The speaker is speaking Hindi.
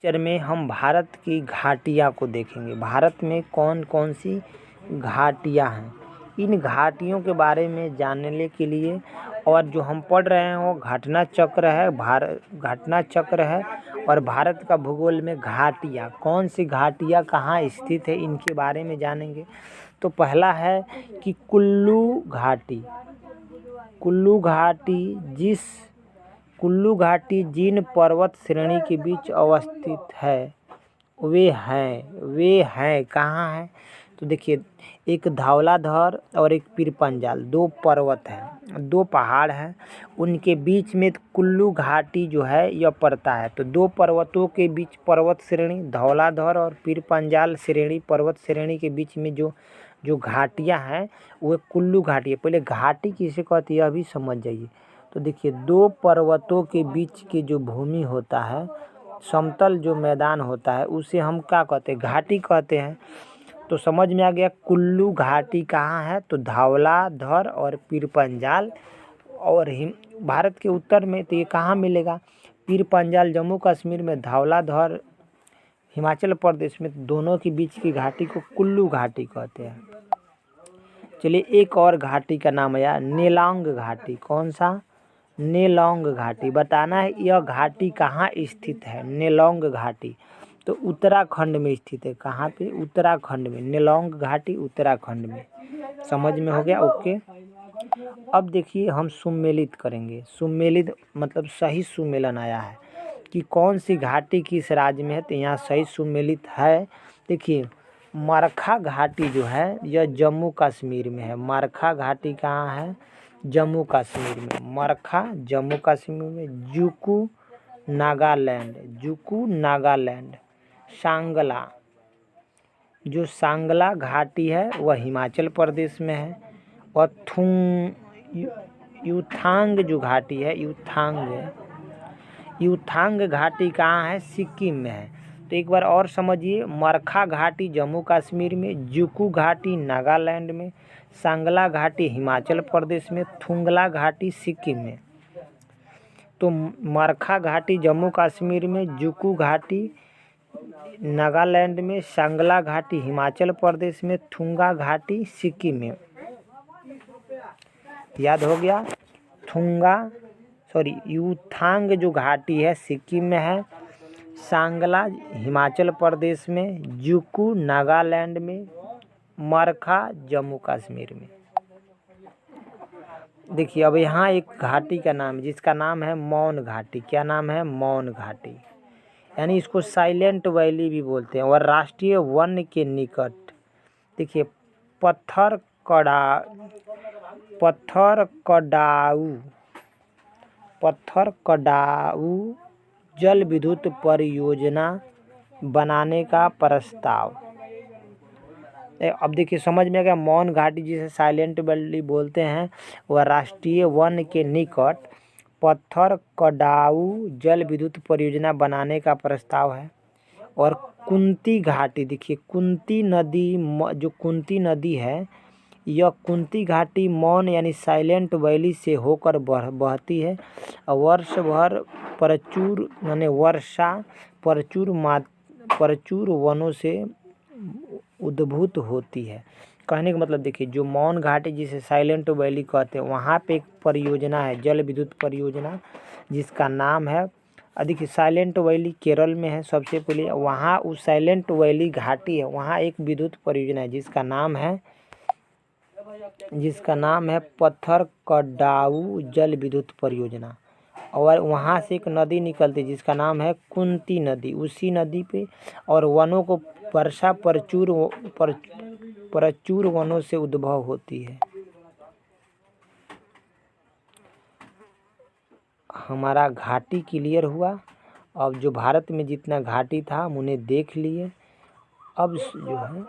पिक्चर में हम भारत की घाटियाँ को देखेंगे। भारत में कौन कौन सी घाटियाँ हैं, इन घाटियों के बारे में जानने के लिए और जो हम पढ़ रहे हैं वो घटना चक्र है। घटना चक्र है और भारत का भूगोल में घाटियाँ, कौन सी घाटियाँ कहाँ स्थित है, इनके बारे में जानेंगे। तो पहला है कि कुल्लू घाटी। कुल्लू घाटी जिन पर्वत श्रेणी के बीच अवस्थित है वे हैं कहाँ हैं, तो देखिए एक धौलाधर और एक पीरपंजाल, दो पर्वत हैं, दो पहाड़ हैं, उनके बीच में कुल्लू घाटी जो है यह पड़ता है। तो दो पर्वतों के बीच पर्वत श्रेणी धौलाधर और पीरपंजाल श्रेणी पर्वत श्रेणी के बीच में जो घाटियां हैं वो कुल्लू घाटी है। पहले घाटी किसे कहते हैं यह भी समझ जाइए। तो देखिए दो पर्वतों के बीच की जो भूमि होता है, समतल जो मैदान होता है, उसे हम क्या कहते हैं, घाटी कहते हैं। तो समझ में आ गया कुल्लू घाटी कहाँ है, तो धौलाधर और पीरपंजाल और भारत के उत्तर में तो ये कहाँ मिलेगा, पीरपंजाल जम्मू कश्मीर में, धौलाधर हिमाचल प्रदेश में। दोनों के बीच की घाटी को कुल्लू घाटी कहते हैं। चलिए एक और घाटी का नाम आया नेलांग घाटी। कौन सा, नेलोंग घाटी। बताना है यह घाटी कहाँ स्थित है, नेलोंग घाटी। तो उत्तराखंड में स्थित है। कहाँ पे, उत्तराखंड में, नेलोंग घाटी उत्तराखंड में। समझ में हो गया, ओके। अब देखिए हम सुमेलित करेंगे। सुमेलित मतलब सही सुमेलन आया है कि कौन सी घाटी किस राज्य में है, तो यहाँ सही सुमेलित है। देखिए मरखा घाटी जो है यह जम्मू कश्मीर में है। मरखा घाटी कहाँ है, जम्मू कश्मीर में। मरखा जम्मू कश्मीर में। जुकू नागालैंड। सांगला, जो सांगला घाटी है वह हिमाचल प्रदेश में है। और युथांग जो घाटी है, युथांग घाटी कहाँ है, सिक्किम में है। तो एक बार और समझिए, मरखा घाटी जम्मू कश्मीर में, जुकू घाटी नागालैंड में, सांगला घाटी हिमाचल प्रदेश में, थुंगला घाटी सिक्किम में। तो मरखा घाटी जम्मू कश्मीर में, जुकू घाटी नागालैंड में, सांगला घाटी हिमाचल प्रदेश में, थुंगा घाटी सिक्किम में। याद हो गया। युथांग जो घाटी है सिक्किम में है, सांगला हिमाचल प्रदेश में, जुकू नागालैंड में, मरखा जम्मू कश्मीर में। देखिए अब यहाँ एक घाटी का नाम जिसका नाम है मौन घाटी। क्या नाम है, मौन घाटी, यानी इसको साइलेंट वैली भी बोलते हैं। और राष्ट्रीय वन के निकट देखिए पत्थर कडाऊ जल विद्युत परियोजना बनाने का प्रस्ताव। अब देखिए समझ में आ गया, मौन घाटी जिसे साइलेंट वैली बोलते हैं वह राष्ट्रीय वन के निकट पत्थर कडाऊ जल विद्युत परियोजना बनाने का प्रस्ताव है। और कुंती घाटी, देखिए कुंती नदी, जो कुंती नदी है यह कुंती घाटी मौन यानी साइलेंट वैली से होकर बहती है। वर्ष भर प्रचुर वनों से उद्भूत होती है। कहने का मतलब देखिए जो मौन घाटी जिसे साइलेंट वैली कहते हैं, वहाँ पे एक परियोजना है, जल विद्युत परियोजना, जिसका नाम है, देखिए साइलेंट वैली केरल में है। सबसे पहले वहाँ उस साइलेंट वैली घाटी है, वहाँ एक विद्युत परियोजना है जिसका नाम है पत्थर कडाऊ जल विद्युत परियोजना। और वहाँ से एक नदी निकलती है जिसका नाम है कुंती नदी। उसी नदी पे और वनों को वर्षा प्रचुर वनों से उद्भव होती है। हमारा घाटी क्लियर हुआ। अब जो भारत में जितना घाटी था हम उन्हें देख लिए। अब जो है